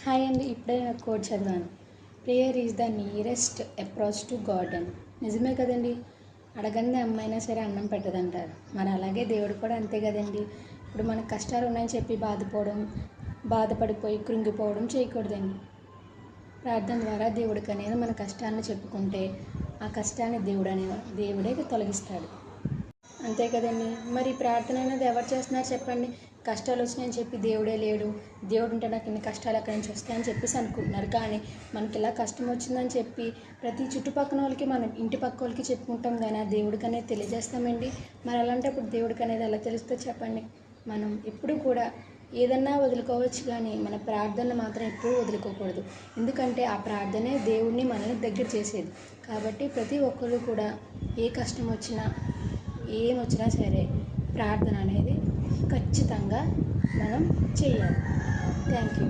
Hi అండి. ఇప్పుడే నాకు కోడ్ చదివాను. Prayer is the nearest approach to God అని. నిజమే కదండి. అడగంది అమ్మైనా సరే అన్నం పెట్టదంటారు. మరి అలాగే దేవుడు కూడా అంతే కదండి. ఇప్పుడు మనకు కష్టాలు ఉన్నాయని చెప్పి బాధపడిపోయి కృంగిపోవడం చేయకూడదండి. ప్రార్థన ద్వారా దేవుడికి అనేది మన కష్టాన్ని చెప్పుకుంటే ఆ కష్టాన్ని దేవుడే తొలగిస్తాడు. అంతే కదండి. మరి ప్రార్థన అనేది ఎవరు చేస్తున్నారు చెప్పండి. కష్టాలు వచ్చినాయని చెప్పి దేవుడే లేడు, దేవుడు ఉంటే నాకు ఇన్ని కష్టాలు ఎక్కడి నుంచి వస్తాయని చెప్పేసి అనుకుంటున్నారు. కానీ మనకి ఇలా కష్టం వచ్చిందని చెప్పి ప్రతి చుట్టుపక్కల వాళ్ళకి, మన ఇంటి పక్క వాళ్ళకి చెప్పుకుంటాం కానీ ఆ దేవుడికి అనేది తెలియజేస్తామండి. మరి అలాంటప్పుడు దేవుడికి అనేది ఎలా తెలుస్తుందో చెప్పండి. మనం ఎప్పుడు కూడా ఏదన్నా వదులుకోవచ్చు కానీ మన ప్రార్థనలు మాత్రం ఎప్పుడూ వదులుకోకూడదు. ఎందుకంటే ఆ ప్రార్థనే దేవుడిని మనల్ని దగ్గర చేసేది. కాబట్టి ప్రతి ఒక్కరు కూడా ఏ కష్టం వచ్చినా ఏమొచ్చినా సరే ప్రార్థన అనేది ఖచ్చితంగా మనం చేయాలి. Thank you.